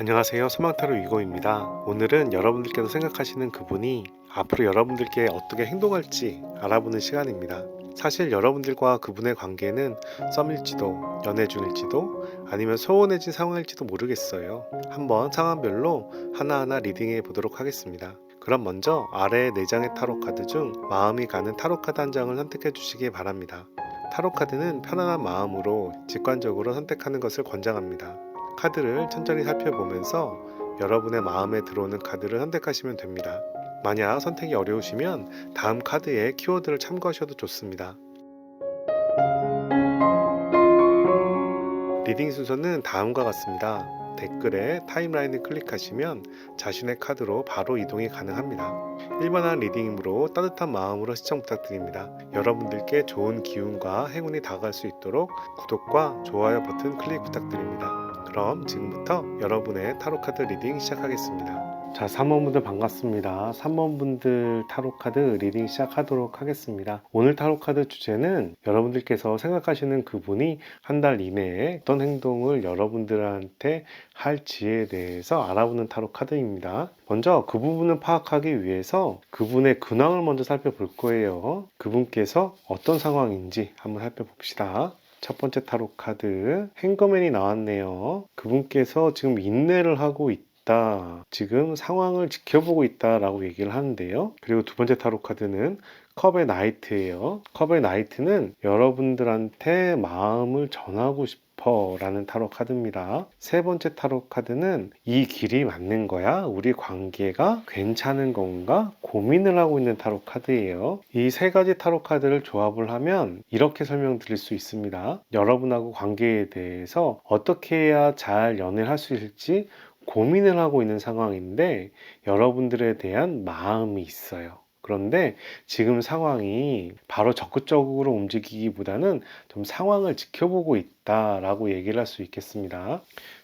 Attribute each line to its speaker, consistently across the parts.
Speaker 1: 안녕하세요. 소망타로 유고입니다. 오늘은 여러분들께서 생각하시는 그분이 앞으로 여러분들께 어떻게 행동할지 알아보는 시간입니다. 사실 여러분들과 그분의 관계는 썸일지도 연애 중일지도 아니면 소원해진 상황일지도 모르겠어요. 한번 상황별로 하나하나 리딩해 보도록 하겠습니다. 그럼 먼저 아래 4장의 타로 카드 중 마음이 가는 타로 카드 한 장을 선택해 주시기 바랍니다. 타로 카드는 편안한 마음으로 직관적으로 선택하는 것을 권장합니다. 카드를 천천히 살펴보면서 여러분의 마음에 들어오는 카드를 선택하시면 됩니다. 만약 선택이 어려우시면 다음 카드의 키워드를 참고하셔도 좋습니다. 리딩 순서는 다음과 같습니다. 댓글에 타임라인을 클릭하시면 자신의 카드로 바로 이동이 가능합니다. 일반화 리딩이므로 따뜻한 마음으로 시청 부탁드립니다. 여러분들께 좋은 기운과 행운이 다가갈 수 있도록 구독과 좋아요 버튼 클릭 부탁드립니다. 그럼 지금부터 여러분의 타로카드 리딩 시작하겠습니다. 자, 3번분들 반갑습니다. 3번분들 타로카드 리딩 시작하도록 하겠습니다. 오늘 타로카드 주제는 여러분들께서 생각하시는 그분이 한 달 이내에 어떤 행동을 여러분들한테 할지에 대해서 알아보는 타로카드입니다. 먼저 그 부분을 파악하기 위해서 그분의 근황을 먼저 살펴볼 거예요. 그분께서 어떤 상황인지 한번 살펴봅시다. 첫 번째 타로 카드 행거맨이 나왔네요. 그분께서 지금 인내를 하고 있다. 지금 상황을 지켜보고 있다라고 얘기를 하는데요. 그리고 두 번째 타로 카드는 컵의 나이트예요. 컵의 나이트는 여러분들한테 마음을 전하고 싶어 라는 타로 카드입니다. 세 번째 타로 카드는 이 길이 맞는 거야? 우리 관계가 괜찮은 건가? 고민을 하고 있는 타로 카드예요. 이 세 가지 타로 카드를 조합을 하면 이렇게 설명드릴 수 있습니다. 여러분하고 관계에 대해서 어떻게 해야 잘 연애를 할 수 있을지 고민을 하고 있는 상황인데 여러분들에 대한 마음이 있어요. 그런데 지금 상황이 바로 적극적으로 움직이기보다는 좀 상황을 지켜보고 있다라고 얘기를 할 수 있겠습니다.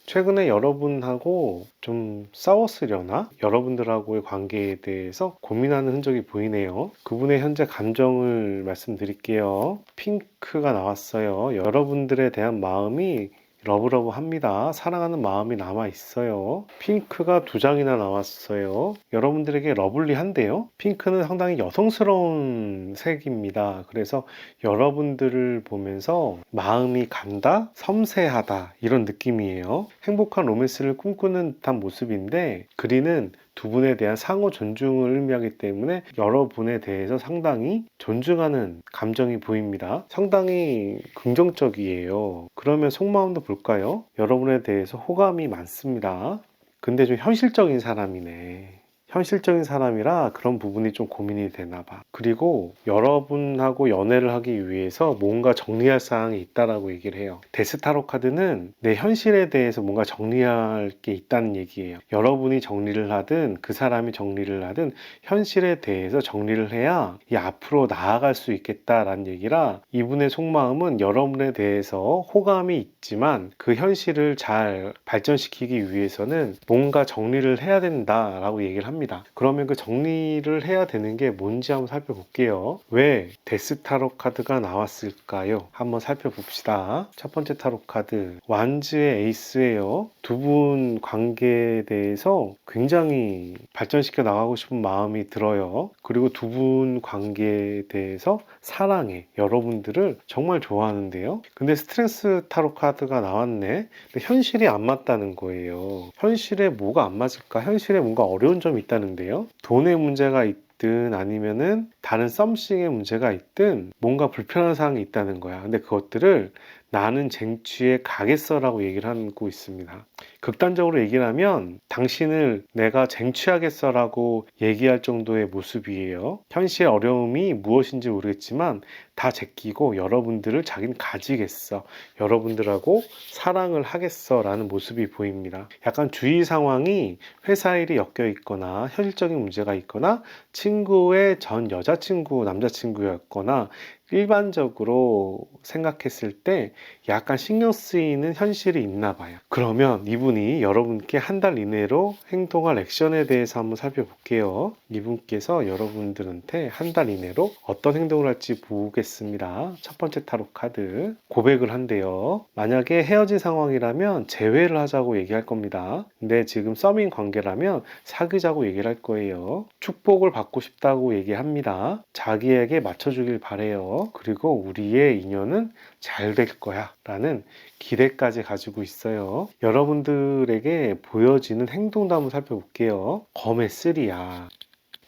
Speaker 1: 최근에 여러분하고 좀 싸웠으려나? 여러분들하고의 관계에 대해서 고민하는 흔적이 보이네요. 그분의 현재 감정을 말씀드릴게요. 핑크가 나왔어요. 여러분들에 대한 마음이 러브러브합니다. 사랑하는 마음이 남아있어요. 핑크가 2장이나 나왔어요. 여러분들에게 러블리한데요. 핑크는 상당히 여성스러운 색입니다. 그래서 여러분들을 보면서 마음이 간다, 섬세하다 이런 느낌이에요. 행복한 로맨스를 꿈꾸는 듯한 모습인데 그리는 두 분에 대한 상호 존중을 의미하기 때문에 여러분에 대해서 상당히 존중하는 감정이 보입니다. 상당히 긍정적이에요. 그러면 속마음도 볼까요? 여러분에 대해서 호감이 많습니다. 근데 좀 현실적인 사람이네. 현실적인 사람이라 그런 부분이 좀 고민이 되나 봐. 그리고 여러분하고 연애를 하기 위해서 뭔가 정리할 사항이 있다라고 얘기를 해요. 데스타로 카드는 내 현실에 대해서 뭔가 정리할 게 있다는 얘기예요. 여러분이 정리를 하든 그 사람이 정리를 하든 현실에 대해서 정리를 해야 이 앞으로 나아갈 수 있겠다라는 얘기라 이분의 속마음은 여러분에 대해서 호감이 있지만 그 현실을 잘 발전시키기 위해서는 뭔가 정리를 해야 된다라고 얘기를 합니다. 그러면 그 정리를 해야 되는 게 뭔지 한번 살펴볼게요. 왜 데스타로 카드가 나왔을까요? 한번 살펴봅시다. 첫 번째 타로 카드 완즈의 에이스예요. 두 분 관계에 대해서 굉장히 발전시켜 나가고 싶은 마음이 들어요. 그리고 두 분 관계에 대해서 사랑해. 여러분들을 정말 좋아하는데요. 근데 스트레스 타로 카드가 나왔네. 근데 현실이 안 맞다는 거예요. 현실에 뭐가 안 맞을까? 현실에 뭔가 어려운 점이 있다는데요. 돈의 문제가 있든 아니면은 다른 썸씽의 문제가 있든 뭔가 불편한 사항이 있다는 거야. 근데 그것들을 나는 쟁취해 가겠어라고 얘기를 하고 있습니다. 극단적으로 얘기를 하면 당신을 내가 쟁취하겠어라고 얘기할 정도의 모습이에요. 현실의 어려움이 무엇인지 모르겠지만 다 제끼고 여러분들을 자기는 가지겠어. 여러분들하고 사랑을 하겠어 라는 모습이 보입니다. 약간 주위 상황이 회사 일이 엮여 있거나 현실적인 문제가 있거나 친구의 전 여자친구, 남자친구였거나 일반적으로 생각했을 때 약간 신경 쓰이는 현실이 있나 봐요. 그러면 이분이 이분이 여러분께 한 달 이내로 행동할 액션에 대해서 한번 살펴볼게요. 이분께서 여러분들한테 한 달 이내로 어떤 행동을 할지 보겠습니다. 첫 번째 타로 카드, 고백을 한대요. 만약에 헤어진 상황이라면 재회를 하자고 얘기할 겁니다. 근데 지금 썸인 관계라면 사귀자고 얘기를 할 거예요. 축복을 받고 싶다고 얘기합니다. 자기에게 맞춰주길 바래요. 그리고 우리의 인연은 잘 될 거야 라는 기대까지 가지고 있어요. 여러분들에게 보여지는 행동도 한번 살펴볼게요. 검의 3야.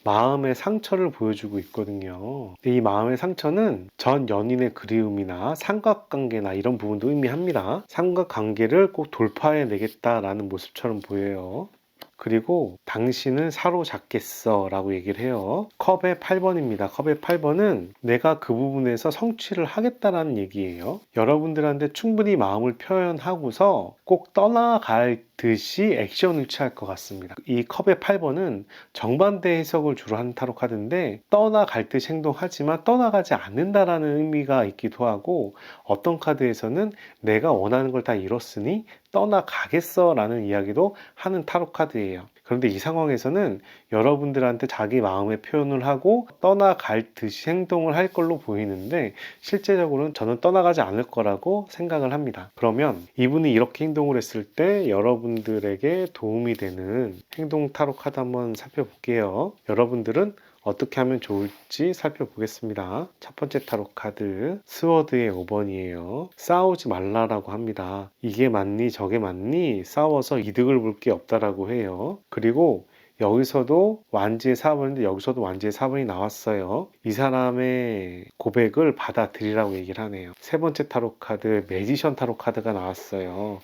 Speaker 1: 마음의 상처를 보여주고 있거든요. 이 마음의 상처는 전 연인의 그리움이나 삼각관계나 이런 부분도 의미합니다. 삼각관계를 꼭 돌파해 내겠다라는 모습처럼 보여요. 그리고 당신은 사로잡겠어 라고 얘기를 해요. 컵의 8번입니다. 컵의 8번은 내가 그 부분에서 성취를 하겠다라는 얘기예요. 여러분들한테 충분히 마음을 표현하고서 꼭 떠나갈 듯이 액션을 취할 것 같습니다. 이 컵의 8번은 정반대 해석을 주로 하는 타로 카드인데 떠나갈 듯이 행동하지만 떠나가지 않는다라는 의미가 있기도 하고, 어떤 카드에서는 내가 원하는 걸 다 이뤘으니 떠나가겠어 라는 이야기도 하는 타로 카드예요. 그런데 이 상황에서는 여러분들한테 자기 마음의 표현을 하고 떠나갈 듯이 행동을 할 걸로 보이는데, 실제적으로는 저는 떠나가지 않을 거라고 생각을 합니다. 그러면 이분이 이렇게 행동을 했을 때 여러분들에게 도움이 되는 행동 타로 카드 한번 살펴볼게요. 여러분들은 어떻게 하면 좋을지 살펴보겠습니다. 첫 번째 타로 카드, 스워드의 5번이에요. 싸우지 말라라고 합니다. 이게 맞니 저게 맞니 싸워서 이득을 볼 게 없다라고 해요. 그리고 여기서도 완지의 4번인데 여기서도 완지의 4번이 나왔어요. 이 사람의 고백을 받아들이라고 얘기를 하네요. 세 번째 타로 카드, 매지션 타로 카드가 나왔어요.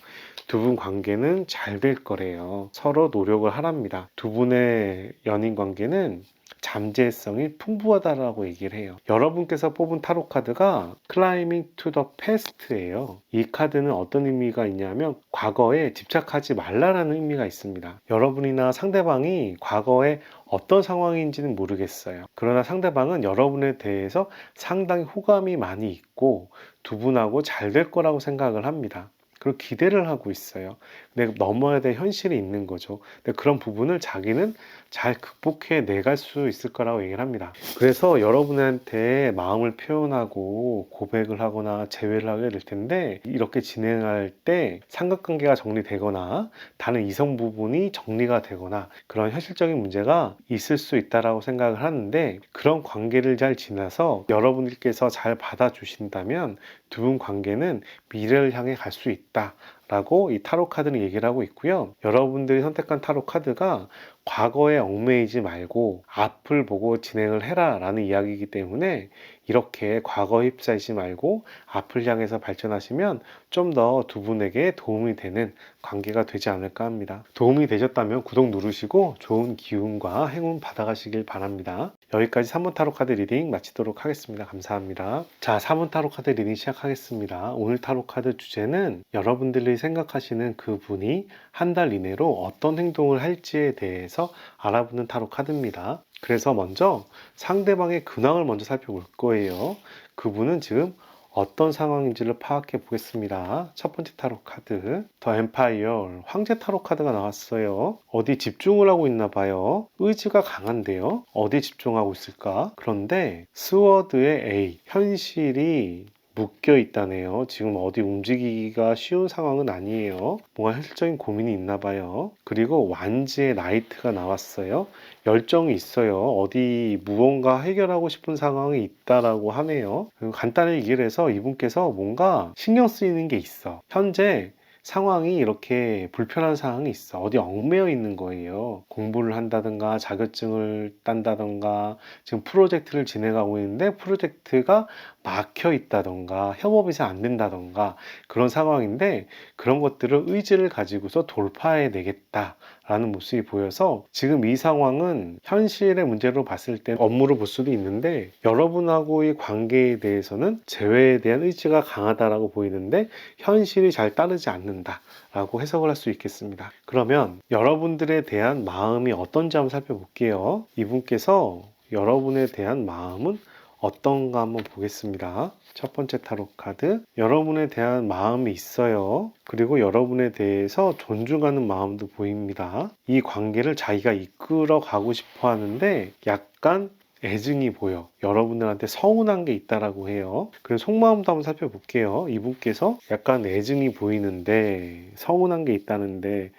Speaker 1: 두 분 관계는 잘 될 거래요. 서로 노력을 하랍니다. 두 분의 연인 관계는 잠재성이 풍부하다라고 얘기를 해요. 여러분께서 뽑은 타로 카드가 Climbing to the Past예요. 이 카드는 어떤 의미가 있냐면 과거에 집착하지 말라라는 의미가 있습니다. 여러분이나 상대방이 과거에 어떤 상황인지는 모르겠어요. 그러나 상대방은 여러분에 대해서 상당히 호감이 많이 있고 두 분하고 잘 될 거라고 생각을 합니다. 그리고 기대를 하고 있어야 근데 넘어야 될 현실이 있는 거죠. 근데 그런 부분을 자기는 잘 극복해 내갈 수 있을 거라고 얘기를 합니다. 그래서 여러분한테 마음을 표현하고 고백을 하거나 재회를 하게 될 텐데, 이렇게 진행할 때 삼각관계가 정리되거나 다른 이성 부분이 정리가 되거나 그런 현실적인 문제가 있을 수 있다라고 생각을 하는데, 그런 관계를 잘 지나서 여러분들께서 잘 받아주신다면 두 분 관계는 미래를 향해 갈 수 있다 라고 이 타로 카드는 얘기를 하고 있고요. 여러분들이 선택한 타로 카드가 과거에 얽매이지 말고 앞을 보고 진행을 해라 라는 이야기이기 때문에, 이렇게 과거에 휩싸이지 말고 앞을 향해서 발전하시면 좀 더 두 분에게 도움이 되는 관계가 되지 않을까 합니다. 도움이 되셨다면 구독 누르시고 좋은 기운과 행운 받아가시길 바랍니다. 여기까지 3번 타로 카드 리딩 마치도록 하겠습니다. 감사합니다. 자, 4번 타로 카드 리딩 시작하겠습니다. 오늘 타로 카드 주제는 여러분들이 생각하시는 그분이 한 달 이내로 어떤 행동을 할지에 대해서 알아보는 타로 카드입니다. 그래서 먼저 상대방의 근황을 먼저 살펴볼 거예요. 그분은 지금 어떤 상황인지를 파악해 보겠습니다. 첫 번째 타로 카드, 더 엠파이어, 황제 타로 카드가 나왔어요. 어디 집중을 하고 있나 봐요. 의지가 강한데요. 어디 집중하고 있을까? 그런데 스워드의 A, 현실이 묶여 있다네요. 지금 어디 움직이기가 쉬운 상황은 아니에요. 뭔가 현실적인 고민이 있나 봐요. 그리고 완지의 나이트가 나왔어요. 열정이 있어요. 어디 무언가 해결하고 싶은 상황이 있다라고 하네요. 간단히 얘기를 해서 이분께서 뭔가 신경 쓰이는 게 있어. 현재 상황이 이렇게 불편한 상황이 있어. 어디 얽매여 있는 거예요. 공부를 한다든가 자격증을 딴다든가 지금 프로젝트를 진행하고 있는데 프로젝트가 막혀 있다던가 협업이 잘 안 된다던가 그런 상황인데, 그런 것들을 의지를 가지고서 돌파해 내겠다 라는 모습이 보여서 지금 이 상황은 현실의 문제로 봤을 때 업무로 볼 수도 있는데, 여러분하고의 관계에 대해서는 재회에 대한 의지가 강하다라고 보이는데 현실이 잘 따르지 않는다 라고 해석을 할 수 있겠습니다. 그러면 여러분들에 대한 마음이 어떤지 한번 살펴볼게요. 이분께서 여러분에 대한 마음은 어떤가 한번 보겠습니다. 첫 번째 타로 카드, 여러분에 대한 마음이 있어요. 그리고 여러분에 대해서 존중하는 마음도 보입니다. 이 관계를 자기가 이끌어 가고 싶어 하는데 약간 애증이 보여. 여러분들한테 서운한 게 있다라고 해요. 그래서 속마음도 한번 살펴볼게요. 이분께서 약간 애증이 보이는데 서운한 게 있다는데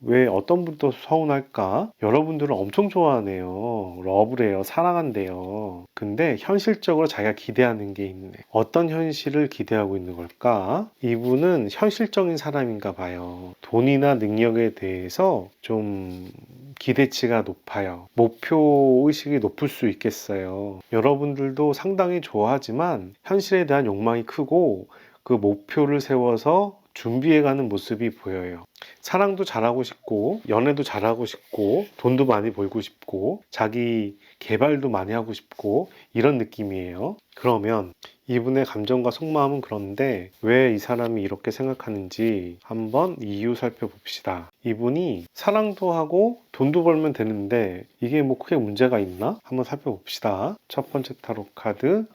Speaker 1: 왜 어떤 분도 서운할까? 여러분들은 엄청 좋아하네요. 러브래요. 사랑한대요. 근데 현실적으로 자기가 기대하는 게 있네. 어떤 현실을 기대하고 있는 걸까? 이분은 현실적인 사람인가 봐요. 돈이나 능력에 대해서 좀 기대치가 높아요. 목표 의식이 높을 수 있겠어요. 여러분들도 상당히 좋아하지만 현실에 대한 욕망이 크고 그 목표를 세워서 준비해가는 모습이 보여요. 사랑도 잘하고 싶고 연애도 잘하고 싶고 돈도 많이 벌고 싶고 자기 개발도 많이 하고 싶고 이런 느낌이에요. 그러면 이분의 감정과 속마음은 그런데 왜 이 사람이 이렇게 생각하는지 한번 이유 살펴봅시다. 이분이 사랑도 하고 돈도 벌면 되는데 이게 뭐 크게 문제가 있나? 한번 살펴봅시다. 첫 번째 타로 카드,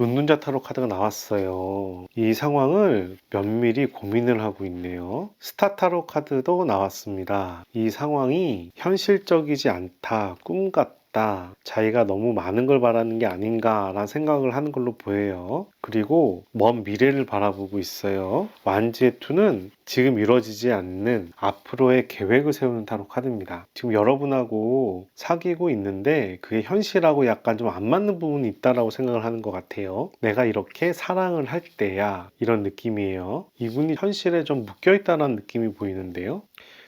Speaker 1: 은둔자 타로 카드가 나왔어요. 이 상황을 면밀히 고민을 하고 있네요. 스타 타로 카드도 나왔습니다. 이 상황이 현실적이지 않다, 꿈 같다, 자기가 너무 많은 걸 바라는 게 아닌가라는 생각을 하는 걸로 보여요. 그리고 먼 미래를 바라보고 있어요. 완지의 투는 지금 이루어지지 않는 앞으로의 계획을 세우는 타로 카드입니다. 지금 여러분하고 사귀고 있는데 그게 현실하고 약간 좀 안 맞는 부분이 있다라고 생각을 하는 것 같아요. 내가 이렇게 사랑을 할 때야 이런 느낌이에요. 이분이 현실에 좀 묶여 있다는 느낌이 보이는데요.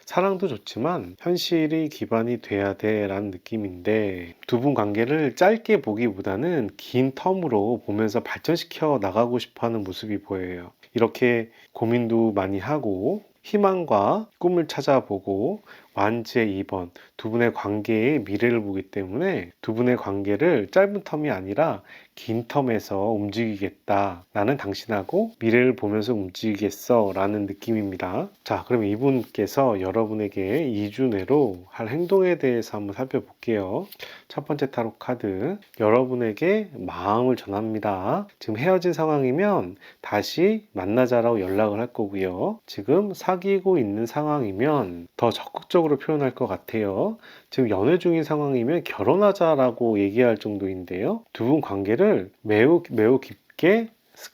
Speaker 1: 사랑도 좋지만 현실이 기반이 돼야 돼 라는 느낌인데 두 분 관계를 짧게 보기보다는 긴 텀으로 보면서 발전시켜 나가고 싶어 하는 모습이 보여요. 이렇게 고민도 많이 하고 희망과 꿈을 찾아보고 완지의 2번 두 분의 관계의 미래를 보기 때문에 두 분의 관계를 짧은 텀이 아니라 긴 텀에서 움직이겠다. 나는 당신하고 미래를 보면서 움직이겠어 라는 느낌입니다. 자, 그럼 이분께서 여러분에게 2주 내로 할 행동에 대해서 한번 살펴볼게요. 첫 번째 타로 카드, 여러분에게 마음을 전합니다. 지금 헤어진 상황이면 다시 만나자라고 연락을 할 거고요. 지금 사귀고 있는 상황이면 더 적극적으로 표현할 것 같아요. 지금 연애 중인 상황이면 결혼하자라고 얘기할 정도인데요. 두 분 관계를 매우 깊게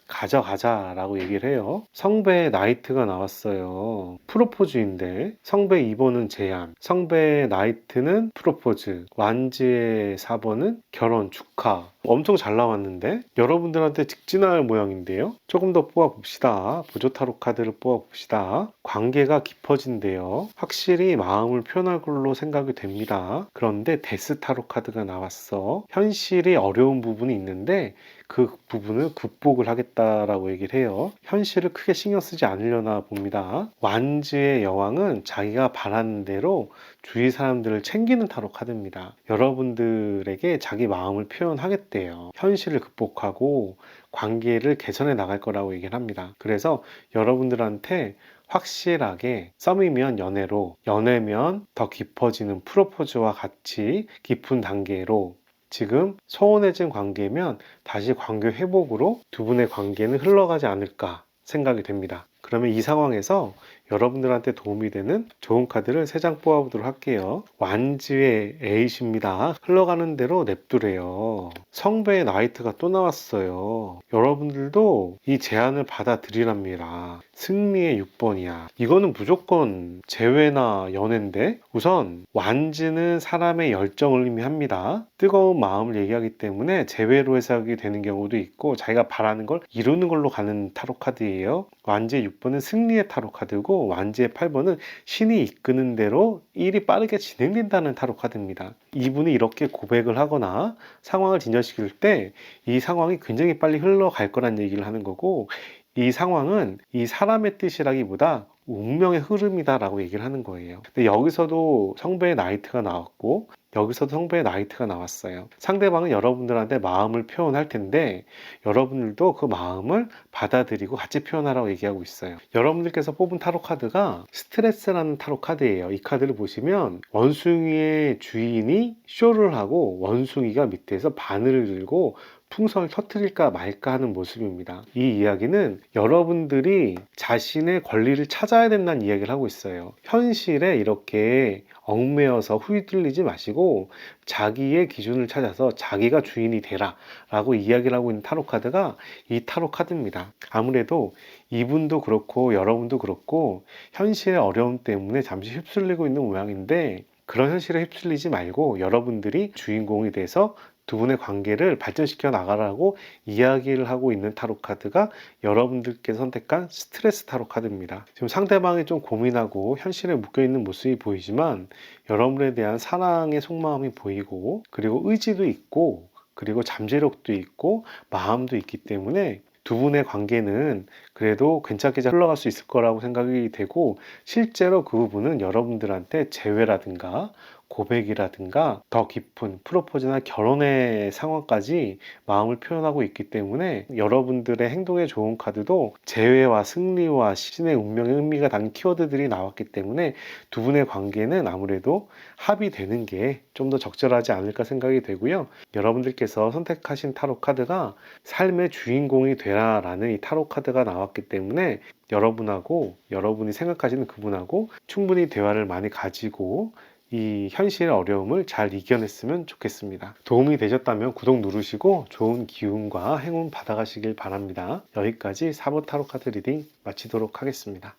Speaker 1: 가져가자라고 얘기를 해요. 성배의 나이트가 나왔어요. 프로포즈인데 성배 2번은 제안, 성배의 나이트는 프로포즈, 완지의 4번은 결혼 축하. 엄청 잘 나왔는데 여러분들한테 직진할 모양인데요. 조금 더 뽑아봅시다. 보조 타로 카드를 뽑아봅시다. 관계가 깊어진대요. 확실히 마음을 표현할 걸로 생각이 됩니다. 그런데 데스 타로 카드가 나왔어. 현실이 어려운 부분이 있는데 그 부분을 극복을 하겠다라고 얘기를 해요. 현실을 크게 신경 쓰지 않으려나 봅니다. 완지의 여왕은 자기가 바라는 대로 주위 사람들을 챙기는 타로 카드입니다. 여러분들에게 자기 마음을 표현하겠대요. 현실을 극복하고 관계를 개선해 나갈 거라고 얘기를 합니다. 그래서 여러분들한테 확실하게 썸이면 연애로, 연애면 더 깊어지는 프로포즈와 같이 깊은 단계로, 지금 소원해진 관계면 다시 관계 회복으로 두 분의 관계는 흘러가지 않을까 생각이 됩니다. 그러면 이 상황에서 여러분들한테 도움이 되는 좋은 카드를 3장 뽑아보도록 할게요. 완지의 에잇입니다. 흘러가는 대로 냅두래요. 성배의 나이트가 또 나왔어요. 여러분들도 이 제안을 받아들이랍니다. 승리의 6번이야. 이거는 무조건 재회나 연애인데 우선 완지는 사람의 열정을 의미합니다. 뜨거운 마음을 얘기하기 때문에 재회로 해석이 되는 경우도 있고 자기가 바라는 걸 이루는 걸로 가는 타로 카드예요. 완지의 6번은 승리의 타로 카드고 완지의 8번은 신이 이끄는 대로 일이 빠르게 진행된다는 타로 카드입니다. 이분이 이렇게 고백을 하거나 상황을 진전시킬 때 이 상황이 굉장히 빨리 흘러갈 거란 얘기를 하는 거고 이 상황은 이 사람의 뜻이라기보다 운명의 흐름이다라고 얘기를 하는 거예요. 근데 여기서도 성배의 나이트가 나왔고 여기서도 성배의 나이트가 나왔어요. 상대방은 여러분들한테 마음을 표현할 텐데 여러분들도 그 마음을 받아들이고 같이 표현하라고 얘기하고 있어요. 여러분들께서 뽑은 타로 카드가 스트레스라는 타로 카드예요. 이 카드를 보시면 원숭이의 주인이 쇼를 하고 원숭이가 밑에서 바늘을 들고 풍선을 터뜨릴까 말까 하는 모습입니다. 이 이야기는 여러분들이 자신의 권리를 찾아야 된다는 이야기를 하고 있어요. 현실에 이렇게 얽매여서 휘둘리지 마시고 자기의 기준을 찾아서 자기가 주인이 되라 라고 이야기를 하고 있는 타로 카드가 이 타로 카드입니다. 아무래도 이분도 그렇고 여러분도 그렇고 현실의 어려움 때문에 잠시 휩쓸리고 있는 모양인데, 그런 현실에 휩쓸리지 말고 여러분들이 주인공이 돼서 두 분의 관계를 발전시켜 나가라고 이야기를 하고 있는 타로 카드가 여러분들께서 선택한 스트레스 타로 카드입니다. 지금 상대방이 좀 고민하고 현실에 묶여 있는 모습이 보이지만 여러분에 대한 사랑의 속마음이 보이고, 그리고 의지도 있고, 그리고 잠재력도 있고, 마음도 있기 때문에 두 분의 관계는 그래도 괜찮게 잘 흘러갈 수 있을 거라고 생각이 되고, 실제로 그 부분은 여러분들한테 재회라든가 고백이라든가 더 깊은 프로포즈나 결혼의 상황까지 마음을 표현하고 있기 때문에, 여러분들의 행동에 좋은 카드도 재회와 승리와 신의 운명의 의미가 담긴 키워드들이 나왔기 때문에 두 분의 관계는 아무래도 합의되는 게 좀 더 적절하지 않을까 생각이 되고요. 여러분들께서 선택하신 타로 카드가 삶의 주인공이 되라 라는 이 타로 카드가 나왔기 때문에 여러분하고, 여러분이 생각하시는 그분하고 충분히 대화를 많이 가지고 이 현실의 어려움을 잘 이겨냈으면 좋겠습니다. 도움이 되셨다면 구독 누르시고 좋은 기운과 행운 받아가시길 바랍니다. 여기까지 4번 타로 카드 리딩 마치도록 하겠습니다.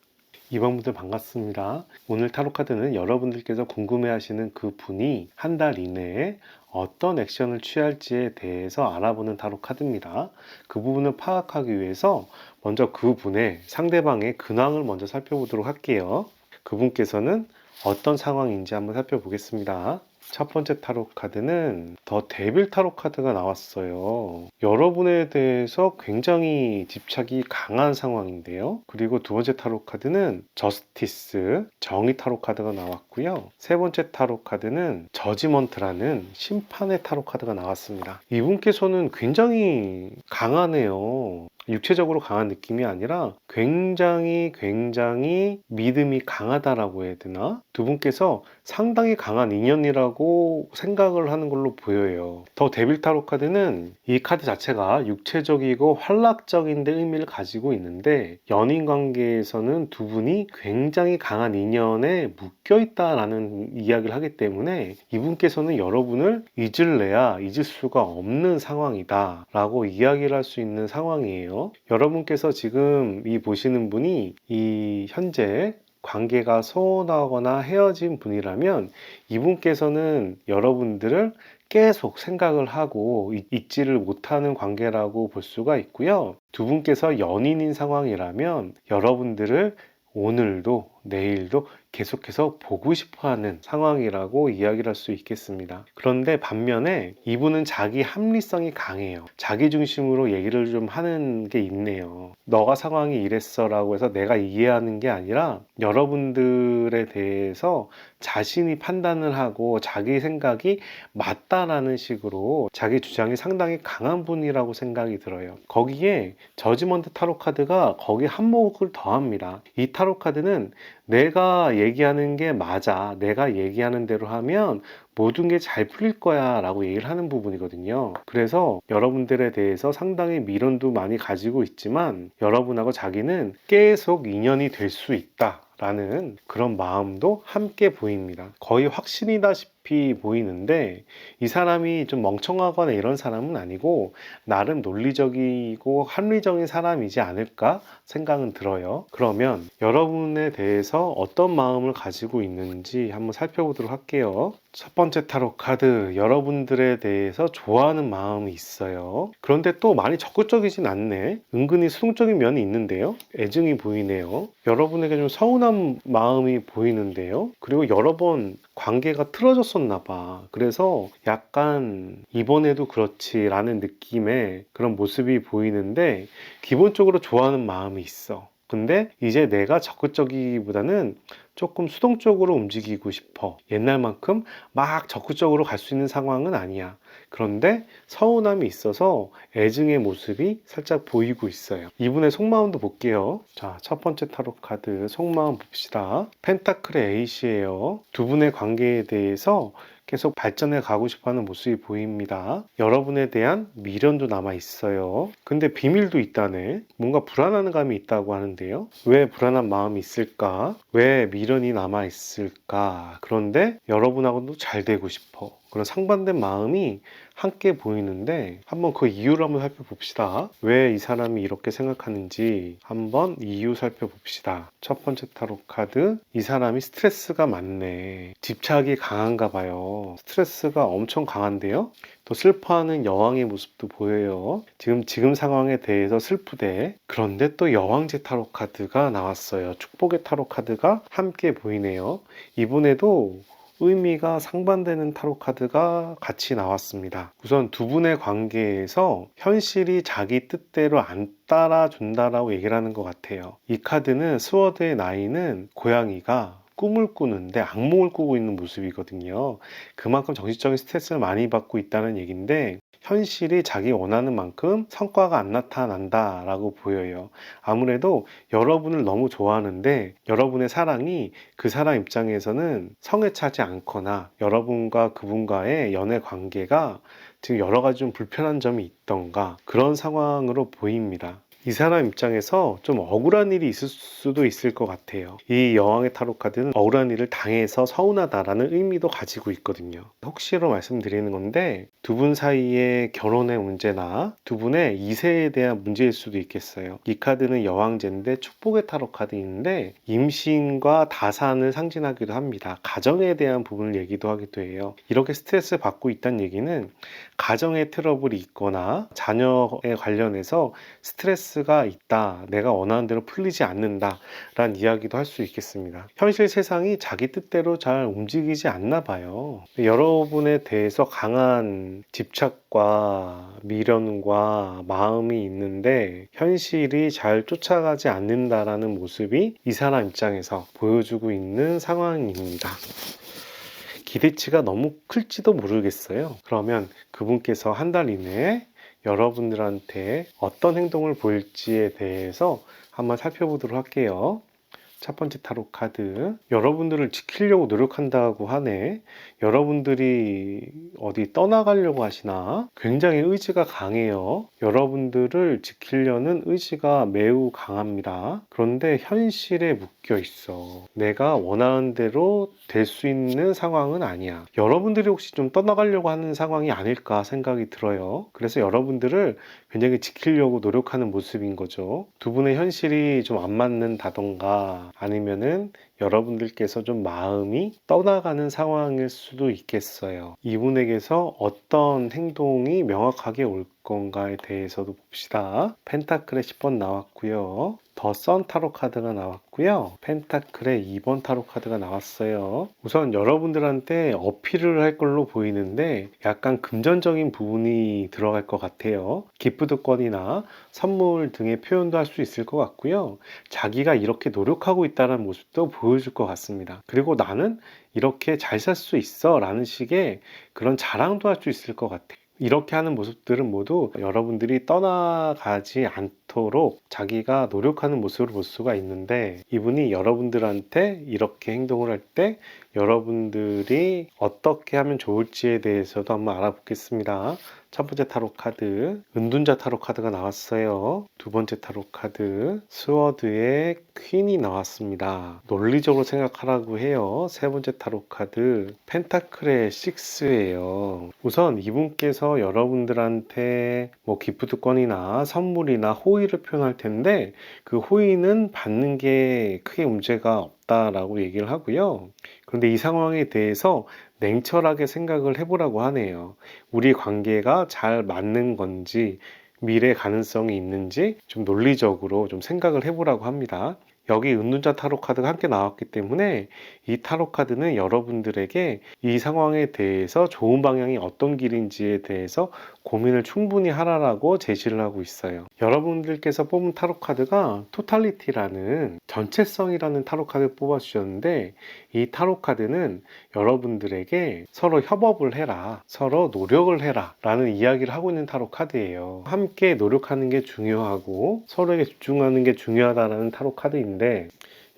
Speaker 1: 2번 분들 반갑습니다. 오늘 타로 카드는 여러분들께서 궁금해하시는 그 분이 한 달 이내에 어떤 액션을 취할지에 대해서 알아보는 타로 카드입니다. 그 부분을 파악하기 위해서 먼저 그 분의 상대방의 근황을 먼저 살펴보도록 할게요. 그분께서는 어떤 상황인지 한번 살펴보겠습니다. 첫 번째 타로 카드는 더 데빌 타로 카드가 나왔어요. 여러분에 대해서 굉장히 집착이 강한 상황인데요. 그리고 두 번째 타로 카드는 저스티스, 정의 타로 카드가 나왔고요. 세 번째 타로 카드는 저지먼트라는 심판의 타로 카드가 나왔습니다. 이분께서는 굉장히 강하네요. 육체적으로 강한 느낌이 아니라 굉장히 믿음이 강하다라고 해야 되나? 두 분께서 상당히 강한 인연이라고 생각을 하는 걸로 보여요. 더 데빌 타로 카드는 이 카드 자체가 육체적이고 활락적인 데 의미를 가지고 있는데, 연인 관계에서는 두 분이 굉장히 강한 인연에 묶여 있다라는 이야기를 하기 때문에 이분께서는 여러분을 잊을래야 잊을 수가 없는 상황이다 라고 이야기를 할 수 있는 상황이에요. 여러분께서 지금 이 보시는 분이 이 현재 관계가 소원하거나 헤어진 분이라면 이분께서는 여러분들을 계속 생각을 하고 잊지를 못하는 관계라고 볼 수가 있고요. 두 분께서 연인인 상황이라면 여러분들을 오늘도 내일도 계속해서 보고 싶어하는 상황이라고 이야기를 할 수 있겠습니다. 그런데 반면에 이분은 자기 합리성이 강해요. 자기 중심으로 얘기를 좀 하는 게 있네요. 너가 상황이 이랬어 라고 해서 내가 이해하는 게 아니라 여러분들에 대해서 자신이 판단을 하고 자기 생각이 맞다라는 식으로 자기 주장이 상당히 강한 분이라고 생각이 들어요. 거기에 저지먼트 타로 카드가 거기에 한몫을 더합니다. 이 타로 카드는 내가 얘기하는 게 맞아, 내가 얘기하는 대로 하면 모든 게 잘 풀릴 거야 라고 얘기를 하는 부분이거든요. 그래서 여러분들에 대해서 상당히 미련도 많이 가지고 있지만 여러분하고 자기는 계속 인연이 될 수 있다 라는 그런 마음도 함께 보입니다. 거의 확신이다시피 보이는데 이 사람이 좀 멍청하거나 이런 사람은 아니고 나름 논리적이고 합리적인 사람이지 않을까 생각은 들어요. 그러면 여러분에 대해서 어떤 마음을 가지고 있는지 한번 살펴보도록 할게요. 첫 번째 타로 카드, 여러분들에 대해서 좋아하는 마음이 있어요. 그런데 또 많이 적극적이진 않네. 은근히 수동적인 면이 있는데요. 애증이 보이네요. 여러분에게 좀 서운한 마음이 보이는데요. 그리고 여러 번 관계가 틀어졌었나 봐. 그래서 약간 이번에도 그렇지 라는 느낌의 그런 모습이 보이는데 기본적으로 좋아하는 마음이 있어. 근데 이제 내가 적극적이기보다는 조금 수동적으로 움직이고 싶어. 옛날만큼 막 적극적으로 갈 수 있는 상황은 아니야. 그런데 서운함이 있어서 애증의 모습이 살짝 보이고 있어요. 이분의 속마음도 볼게요. 자, 첫 번째 타로 카드 속마음 봅시다. 펜타클의 에이스예요. 두 분의 관계에 대해서 계속 발전해 가고 싶어하는 모습이 보입니다. 여러분에 대한 미련도 남아 있어요. 근데 비밀도 있다네. 뭔가 불안한 감이 있다고 하는데요. 왜 불안한 마음이 있을까? 왜 미련이 남아 있을까? 그런데 여러분하고도 잘 되고 싶어. 그런 상반된 마음이 함께 보이는데 한번 그 이유를 한번 살펴봅시다. 왜 이 사람이 이렇게 생각하는지 한번 이유 살펴봅시다. 첫 번째 타로 카드, 이 사람이 스트레스가 많네. 집착이 강한가 봐요. 스트레스가 엄청 강한데요. 또 슬퍼하는 여왕의 모습도 보여요. 지금 상황에 대해서 슬프대. 그런데 또 여왕제 타로 카드가 나왔어요. 축복의 타로 카드가 함께 보이네요. 이번에도 의미가 상반되는 타로 카드가 같이 나왔습니다. 우선 두 분의 관계에서 현실이 자기 뜻대로 안 따라준다라고 얘기를 하는 것 같아요. 이 카드는 스워드의 나이는 고양이가 꿈을 꾸는데 악몽을 꾸고 있는 모습이거든요. 그만큼 정신적인 스트레스를 많이 받고 있다는 얘기인데 현실이 자기 원하는 만큼 성과가 안 나타난다라고 보여요. 아무래도 여러분을 너무 좋아하는데 여러분의 사랑이 그 사람 입장에서는 성에 차지 않거나 여러분과 그분과의 연애 관계가 지금 여러 가지 좀 불편한 점이 있던가 그런 상황으로 보입니다. 이 사람 입장에서 좀 억울한 일이 있을 수도 있을 것 같아요. 이 여왕의 타로 카드는 억울한 일을 당해서 서운하다라는 의미도 가지고 있거든요. 혹시로 말씀드리는 건데 두 분 사이의 결혼의 문제나 두 분의 이세에 대한 문제일 수도 있겠어요. 이 카드는 여왕제인데 축복의 타로 카드인데 임신과 다산을 상징하기도 합니다. 가정에 대한 부분을 얘기도 하기도 해요. 이렇게 스트레스 받고 있다는 얘기는 가정에 트러블이 있거나 자녀에 관련해서 스트레스가 있다. 내가 원하는 대로 풀리지 않는다. 라는 이야기도 할 수 있겠습니다. 현실 세상이 자기 뜻대로 잘 움직이지 않나 봐요. 여러분에 대해서 강한 집착과 미련과 마음이 있는데 현실이 잘 쫓아가지 않는다라는 모습이 이 사람 입장에서 보여주고 있는 상황입니다. 기대치가 너무 클지도 모르겠어요. 그러면 그분께서 한 달 이내에 여러분들한테 어떤 행동을 보일지에 대해서 한번 살펴보도록 할게요. 첫 번째 타로 카드, 여러분들을 지키려고 노력한다고 하네. 여러분들이 어디 떠나가려고 하시나? 굉장히 의지가 강해요. 여러분들을 지키려는 의지가 매우 강합니다. 그런데 현실에 묶여 있어. 내가 원하는 대로 될 수 있는 상황은 아니야. 여러분들이 혹시 좀 떠나가려고 하는 상황이 아닐까 생각이 들어요. 그래서 여러분들을 굉장히 지키려고 노력하는 모습인 거죠. 두 분의 현실이 좀 안 맞는다던가 아니면은 여러분들께서 좀 마음이 떠나가는 상황일 수도 있겠어요. 이분에게서 어떤 행동이 명확하게 올 건가에 대해서도 봅시다. 펜타클의 10번 나왔고요. 더 선 타로 카드가 나왔고요. 펜타클의 2번 타로 카드가 나왔어요. 우선 여러분들한테 어필을 할 걸로 보이는데 약간 금전적인 부분이 들어갈 것 같아요. 기프트권이나 선물 등의 표현도 할 수 있을 것 같고요. 자기가 이렇게 노력하고 있다는 모습도 보여줄 것 같습니다. 그리고 나는 이렇게 잘 살 수 있어 라는 식의 그런 자랑도 할 수 있을 것 같아요. 이렇게 하는 모습들은 모두 여러분들이 떠나가지 않도록 자기가 노력하는 모습을 볼 수가 있는데 이분이 여러분들한테 이렇게 행동을 할 때 여러분들이 어떻게 하면 좋을지에 대해서도 한번 알아보겠습니다. 첫 번째 타로 카드, 은둔자 타로 카드가 나왔어요. 두 번째 타로 카드, 스워드의 퀸이 나왔습니다. 논리적으로 생각하라고 해요. 세 번째 타로 카드, 펜타클의 6예요. 우선 이분께서 여러분들한테 뭐 기프트권이나 선물이나 호의를 표현할 텐데 그 호의는 받는 게 크게 문제가 없다라고 얘기를 하고요. 그런데 이 상황에 대해서 냉철하게 생각을 해보라고 하네요. 우리 관계가 잘 맞는 건지 미래 가능성이 있는지 좀 논리적으로 좀 생각을 해보라고 합니다. 여기 은둔자 타로 카드가 함께 나왔기 때문에 이 타로 카드는 여러분들에게 이 상황에 대해서 좋은 방향이 어떤 길인지에 대해서 고민을 충분히 하라고 제시를 하고 있어요. 여러분들께서 뽑은 타로 카드가 토탈리티라는 전체성이라는 타로 카드를 뽑아주셨는데 이 타로 카드는 여러분들에게 서로 협업을 해라, 서로 노력을 해라 라는 이야기를 하고 있는 타로 카드예요. 함께 노력하는 게 중요하고 서로에게 집중하는 게 중요하다는 타로 카드인데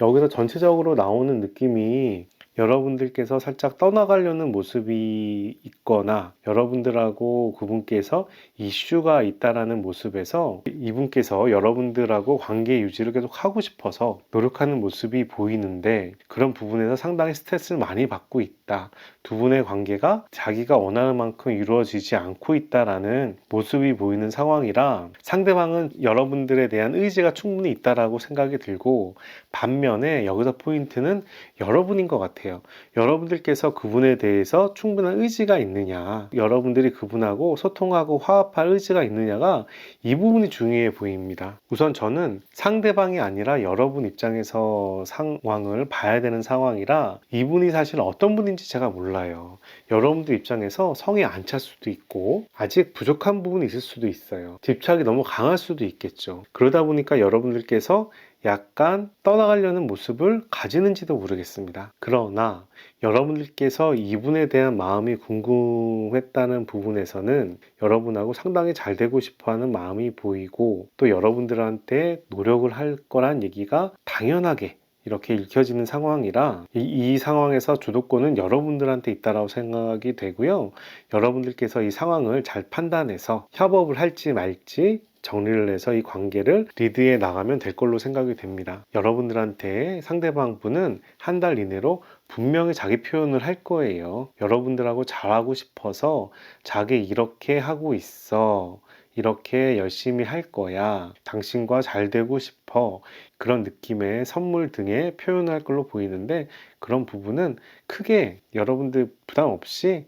Speaker 1: 여기서 전체적으로 나오는 느낌이 여러분들께서 살짝 떠나가려는 모습이 있거나 여러분들하고 그분께서 이슈가 있다라는 모습에서 이분께서 여러분들하고 관계 유지를 계속 하고 싶어서 노력하는 모습이 보이는데, 그런 부분에서 상당히 스트레스를 많이 받고 있다. 두 분의 관계가 자기가 원하는 만큼 이루어지지 않고 있다라는 모습이 보이는 상황이라, 상대방은 여러분들에 대한 의지가 충분히 있다라고 생각이 들고, 반면에 여기서 포인트는 여러분인 것 같아요. 여러분들께서 그분에 대해서 충분한 의지가 있느냐, 여러분들이 그분하고 소통하고 화합할 의지가 있느냐가 이 부분이 중요해 보입니다. 우선 저는 상대방이 아니라 여러분 입장에서 상황을 봐야 되는 상황이라, 이분이 사실 어떤 분인지 제가 몰라요. 여러분들 입장에서 성이 안 찰 수도 있고 아직 부족한 부분이 있을 수도 있어요. 집착이 너무 강할 수도 있겠죠. 그러다 보니까 여러분들께서 약간 떠나가려는 모습을 가지는지도 모르겠습니다. 그러나 여러분들께서 이분에 대한 마음이 궁금했다는 부분에서는 여러분하고 상당히 잘 되고 싶어하는 마음이 보이고, 또 여러분들한테 노력을 할 거란 얘기가 당연하게 이렇게 읽혀지는 상황이라, 이 상황에서 주도권은 여러분들한테 있다라고 생각이 되고요. 여러분들께서 이 상황을 잘 판단해서 협업을 할지 말지 정리를 해서 이 관계를 리드해 나가면 될 걸로 생각이 됩니다. 여러분들한테 상대방 분은 한 달 이내로 분명히 자기 표현을 할 거예요. 여러분들하고 잘하고 싶어서 자기 이렇게 하고 있어, 이렇게 열심히 할 거야, 당신과 잘 되고 싶어, 그런 느낌의 선물 등의 표현을 할 걸로 보이는데, 그런 부분은 크게 여러분들 부담 없이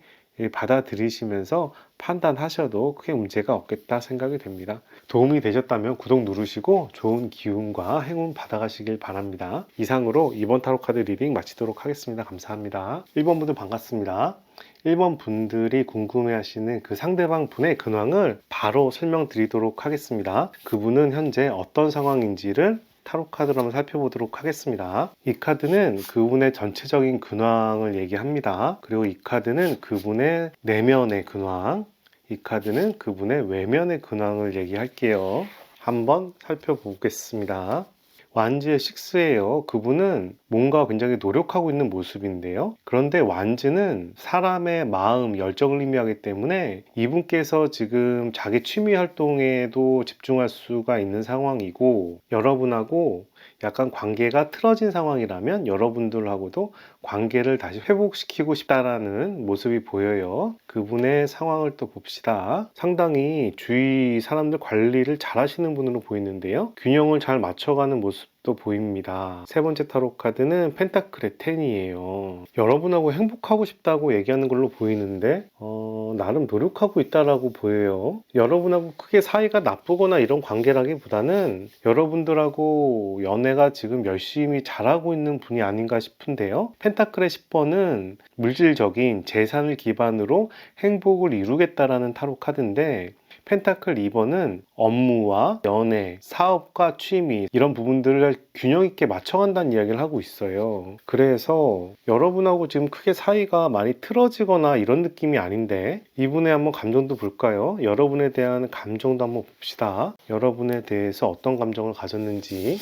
Speaker 1: 받아들이시면서 판단하셔도 크게 문제가 없겠다 생각이 됩니다. 도움이 되셨다면 구독 누르시고 좋은 기운과 행운 받아가시길 바랍니다. 이상으로 이번 타로카드 리딩 마치도록 하겠습니다. 감사합니다. 1번 분들 반갑습니다. 1번 분들이 궁금해하시는 그 상대방 분의 근황을 바로 설명드리도록 하겠습니다. 그분은 현재 어떤 상황인지를 타로카드로 한번 살펴보도록 하겠습니다. 이 카드는 그분의 전체적인 근황을 얘기합니다. 그리고 이 카드는 그분의 내면의 근황, 이 카드는 그분의 외면의 근황을 얘기할게요. 한번 살펴보겠습니다. 완즈의 6예요. 그분은 뭔가 굉장히 노력하고 있는 모습인데요. 그런데 완즈는 사람의 마음, 열정을 의미하기 때문에 이분께서 지금 자기 취미 활동에도 집중할 수가 있는 상황이고, 여러분하고 약간 관계가 틀어진 상황이라면 여러분들하고도 관계를 다시 회복시키고 싶다라는 모습이 보여요. 그분의 상황을 또 봅시다. 상당히 주위 사람들 관리를 잘 하시는 분으로 보이는데요. 균형을 잘 맞춰가는 모습도 보입니다. 세 번째 타로 카드는 펜타클의 10이에요. 여러분하고 행복하고 싶다고 얘기하는 걸로 보이는데 나름 노력하고 있다라고 보여요. 여러분하고 크게 사이가 나쁘거나 이런 관계라기보다는 여러분들하고 연애가 지금 열심히 잘하고 있는 분이 아닌가 싶은데요. 펜타클의 10번은 물질적인 재산을 기반으로 행복을 이루겠다라는 타로 카드인데, 펜타클 2번은 업무와 연애, 사업과 취미, 이런 부분들을 균형 있게 맞춰간다는 이야기를 하고 있어요. 그래서 여러분하고 지금 크게 사이가 많이 틀어지거나 이런 느낌이 아닌데, 이분의 한번 감정도 볼까요? 여러분에 대한 감정도 한번 봅시다. 여러분에 대해서 어떤 감정을 가졌는지.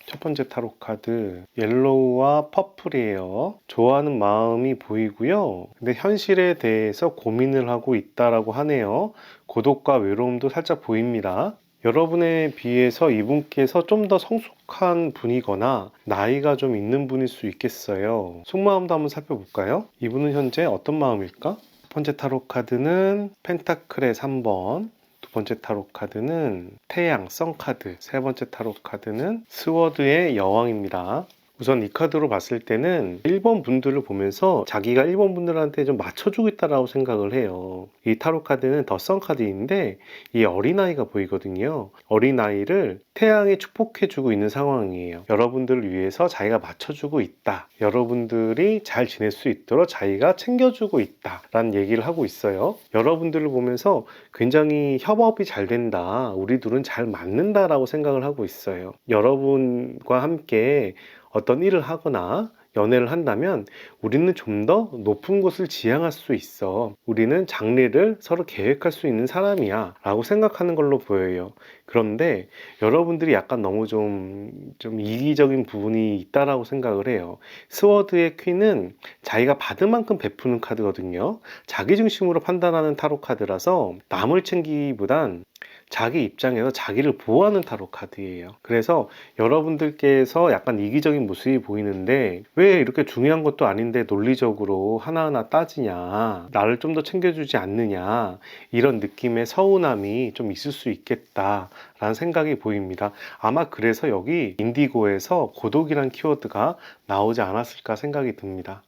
Speaker 1: 첫 번째 타로 카드 옐로우와 퍼플이에요. 좋아하는 마음이 보이고요. 근데 현실에 대해서 고민을 하고 있다라고 하네요. 고독과 외로움도 살짝 보입니다. 여러분에 비해서 이분께서 좀 더 성숙한 분이거나 나이가 좀 있는 분일 수 있겠어요. 속마음도 한번 살펴볼까요? 이분은 현재 어떤 마음일까? 첫 번째 타로 카드는 펜타클의 3번, 두 번째 타로 카드는 태양, 선카드, 세 번째 타로 카드는 스워드의 여왕입니다. 우선 이 카드로 봤을 때는 1번 분들을 보면서 자기가 1번 분들한테 좀 맞춰주고 있다라고 생각을 해요. 이 타로 카드는 더 선 카드인데 이 어린아이가 보이거든요. 어린아이를 태양이 축복해주고 있는 상황이에요. 여러분들을 위해서 자기가 맞춰주고 있다, 여러분들이 잘 지낼 수 있도록 자기가 챙겨주고 있다 라는 얘기를 하고 있어요. 여러분들을 보면서 굉장히 협업이 잘 된다, 우리 둘은 잘 맞는다 라고 생각을 하고 있어요. 여러분과 함께 어떤 일을 하거나 연애를 한다면 우리는 좀 더 높은 곳을 지향할 수 있어. 우리는 장래를 서로 계획할 수 있는 사람이야. 라고 생각하는 걸로 보여요. 그런데 여러분들이 약간 너무 좀 이기적인 부분이 있다라고 생각을 해요. 스워드의 퀸은 자기가 받은 만큼 베푸는 카드거든요. 자기 중심으로 판단하는 타로 카드라서 남을 챙기기보단 자기 입장에서 자기를 보호하는 타로 카드예요. 그래서 여러분들께서 약간 이기적인 모습이 보이는데 왜 이렇게 중요한 것도 아닌데 논리적으로 하나하나 따지냐, 나를 좀 더 챙겨주지 않느냐, 이런 느낌의 서운함이 좀 있을 수 있겠다라는 생각이 보입니다. 아마 그래서 여기 인디고에서 고독이란 키워드가 나오지 않았을까 생각이 듭니다.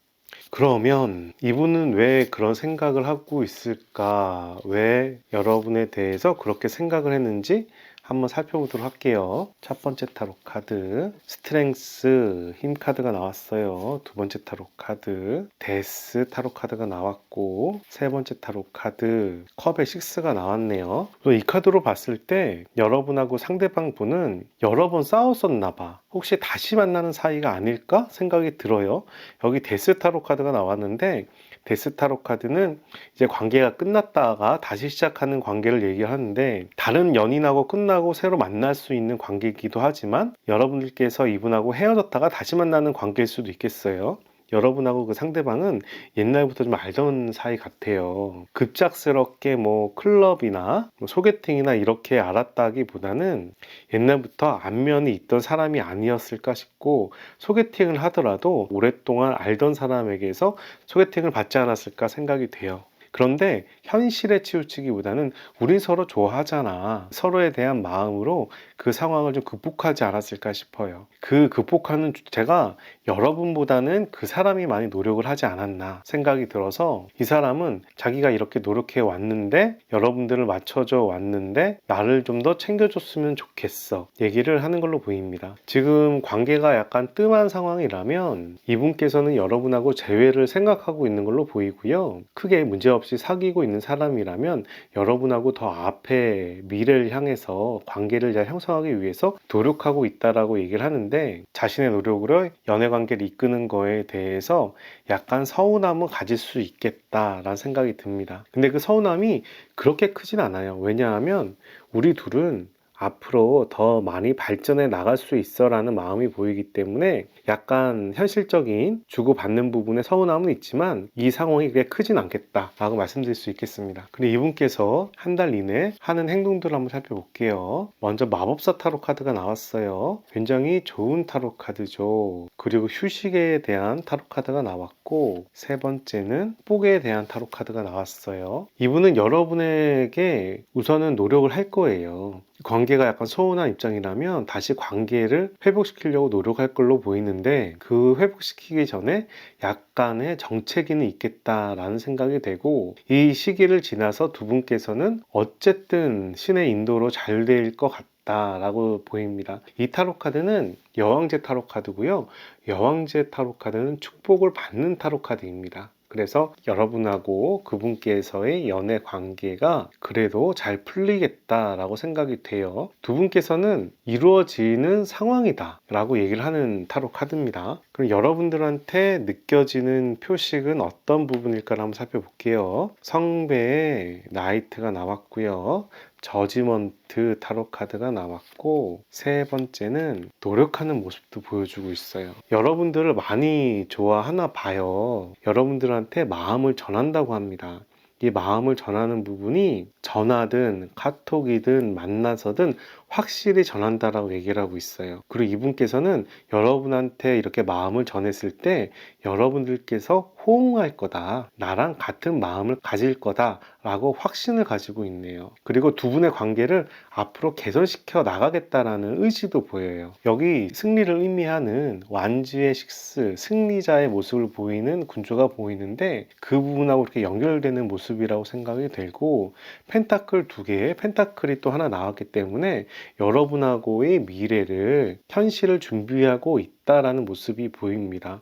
Speaker 1: 그러면 이분은 왜 그런 생각을 하고 있을까? 왜 여러분에 대해서 그렇게 생각을 했는지 한번 살펴보도록 할게요. 첫 번째 타로 카드, 스트렝스, 힘 카드가 나왔어요. 두 번째 타로 카드, 데스 타로 카드가 나왔고, 세 번째 타로 카드, 컵의 식스가 나왔네요. 이 카드로 봤을 때 여러분하고 상대방 분은 여러 번 싸웠었나 봐. 혹시 다시 만나는 사이가 아닐까 생각이 들어요. 여기 데스 타로 카드가 나왔는데, 데스 타로 카드는 이제 관계가 끝났다가 다시 시작하는 관계를 얘기하는데, 다른 연인하고 끝나고 새로 만날 수 있는 관계이기도 하지만 여러분들께서 이분하고 헤어졌다가 다시 만나는 관계일 수도 있겠어요. 여러분하고 그 상대방은 옛날부터 좀 알던 사이 같아요. 급작스럽게 뭐 클럽이나 뭐 소개팅이나 이렇게 알았다기보다는 옛날부터 안면이 있던 사람이 아니었을까 싶고, 소개팅을 하더라도 오랫동안 알던 사람에게서 소개팅을 받지 않았을까 생각이 돼요. 그런데 현실에 치우치기보다는 우린 서로 좋아하잖아. 서로에 대한 마음으로 그 상황을 좀 극복하지 않았을까 싶어요. 그 극복하는 주체가 여러분보다는 그 사람이 많이 노력을 하지 않았나 생각이 들어서, 이 사람은 자기가 이렇게 노력해 왔는데, 여러분들을 맞춰줘 왔는데 나를 좀 더 챙겨줬으면 좋겠어 얘기를 하는 걸로 보입니다. 지금 관계가 약간 뜸한 상황이라면 이분께서는 여러분하고 재회를 생각하고 있는 걸로 보이고요. 크게 문제없이 사귀고 있는 사람이라면 여러분하고 더 앞에 미래를 향해서 관계를 잘 형성하기 위해서 노력하고 있다라고 얘기를 하는데, 자신의 노력으로 연애 관계를 이끄는 거에 대해서 약간 서운함을 가질 수 있겠다라는 생각이 듭니다. 근데 그 서운함이 그렇게 크진 않아요. 왜냐하면 우리 둘은 앞으로 더 많이 발전해 나갈 수 있어 라는 마음이 보이기 때문에 약간 현실적인 주고받는 부분에 서운함은 있지만 이 상황이 그렇게 크진 않겠다 라고 말씀드릴 수 있겠습니다. 그리고 이분께서 한 달 이내 하는 행동들을 한번 살펴볼게요. 먼저 마법사 타로 카드가 나왔어요. 굉장히 좋은 타로 카드죠. 그리고 휴식에 대한 타로 카드가 나왔고, 세 번째는 복에 대한 타로 카드가 나왔어요. 이분은 여러분에게 우선은 노력을 할 거예요. 관계가 약간 소원한 입장이라면 다시 관계를 회복시키려고 노력할 걸로 보이는데, 그 회복시키기 전에 약간의 정체기는 있겠다라는 생각이 되고, 이 시기를 지나서 두 분께서는 어쨌든 신의 인도로 잘 될 것 같다 라고 보입니다. 이 타로 카드는 여왕제 타로 카드고요. 여왕제 타로 카드는 축복을 받는 타로 카드입니다. 그래서 여러분하고 그분께서의 연애 관계가 그래도 잘 풀리겠다라고 생각이 돼요. 두 분께서는 이루어지는 상황이다 라고 얘기를 하는 타로 카드입니다. 그럼 여러분들한테 느껴지는 표식은 어떤 부분일까 한번 살펴볼게요. 성배의 나이트가 나왔고요. 저지먼트 타로 카드가 나왔고, 세 번째는 노력하는 모습도 보여주고 있어요. 여러분들을 많이 좋아하나 봐요. 여러분들한테 마음을 전한다고 합니다. 이 마음을 전하는 부분이 전화든 카톡이든 만나서든 확실히 전한다라고 얘기를 하고 있어요. 그리고 이분께서는 여러분한테 이렇게 마음을 전했을 때 여러분들께서 호응할 거다, 나랑 같은 마음을 가질 거다 라고 확신을 가지고 있네요. 그리고 두 분의 관계를 앞으로 개선시켜 나가겠다라는 의지도 보여요. 여기 승리를 의미하는 완주의 식스, 승리자의 모습을 보이는 군주가 보이는데, 그 부분하고 이렇게 연결되는 모습이라고 생각이 들고, 펜타클 두 개에 펜타클이 또 하나 나왔기 때문에 여러분하고의 미래를, 현실을 준비하고 있다라는 모습이 보입니다.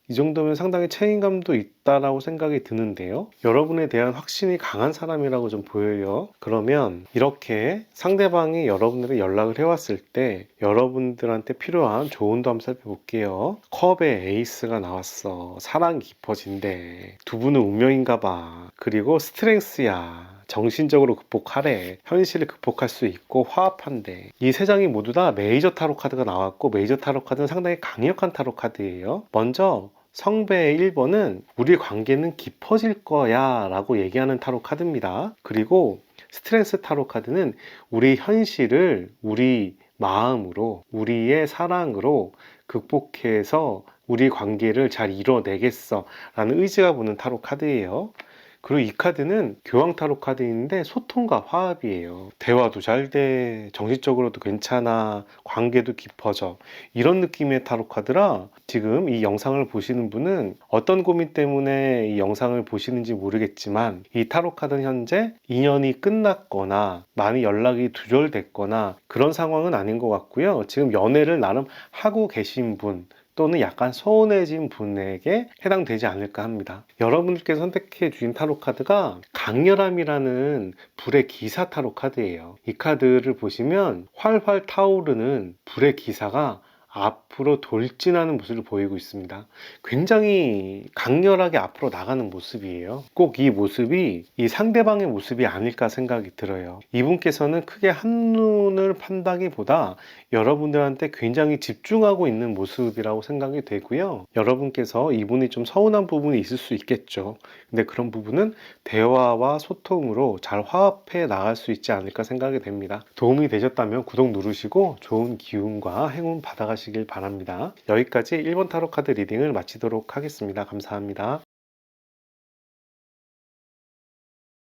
Speaker 1: 이 정도면 상당히 책임감도 있다라고 생각이 드는데요. 여러분에 대한 확신이 강한 사람이라고 좀 보여요. 그러면 이렇게 상대방이 여러분에게 연락을 해왔을 때 여러분들한테 필요한 조언도 한번 살펴볼게요. 컵에 에이스가 나왔어. 사랑이 깊어진대. 두 분은 운명인가 봐. 그리고 스트렝스야. 정신적으로 극복하래. 현실을 극복할 수 있고 화합한대. 이 세 장이 모두 다 메이저 타로 카드가 나왔고, 메이저 타로 카드는 상당히 강력한 타로 카드예요. 먼저 성배의 1번은 우리 관계는 깊어질 거야 라고 얘기하는 타로 카드입니다. 그리고 스트렝스 타로 카드는 우리 현실을 우리 마음으로, 우리의 사랑으로 극복해서 우리 관계를 잘 이뤄내겠어 라는 의지가 보는 타로 카드예요. 그리고 이 카드는 교황 타로 카드인데 소통과 화합이에요. 대화도 잘 돼, 정신적으로도 괜찮아, 관계도 깊어져, 이런 느낌의 타로 카드라 지금 이 영상을 보시는 분은 어떤 고민 때문에 이 영상을 보시는지 모르겠지만 이 타로 카드는 현재 인연이 끝났거나 많이 연락이 두절됐거나 그런 상황은 아닌 것 같고요. 지금 연애를 나름 하고 계신 분 또는 약간 소원해진 분에게 해당되지 않을까 합니다. 여러분들께서 선택해 주신 타로 카드가 강렬함이라는 불의 기사 타로 카드예요. 이 카드를 보시면 활활 타오르는 불의 기사가 앞으로 돌진하는 모습을 보이고 있습니다. 굉장히 강렬하게 앞으로 나가는 모습이에요. 꼭 이 모습이 이 상대방의 모습이 아닐까 생각이 들어요. 이분께서는 크게 한눈을 판다기보다 여러분들한테 굉장히 집중하고 있는 모습이라고 생각이 되고요. 여러분께서 이분이 좀 서운한 부분이 있을 수 있겠죠. 근데 그런 부분은 대화와 소통으로 잘 화합해 나갈 수 있지 않을까 생각이 됩니다. 도움이 되셨다면 구독 누르시고 좋은 기운과 행운 받아가시길 바랍니다. 여기까지 1번 타로 카드 리딩을 마치도록 하겠습니다. 감사합니다.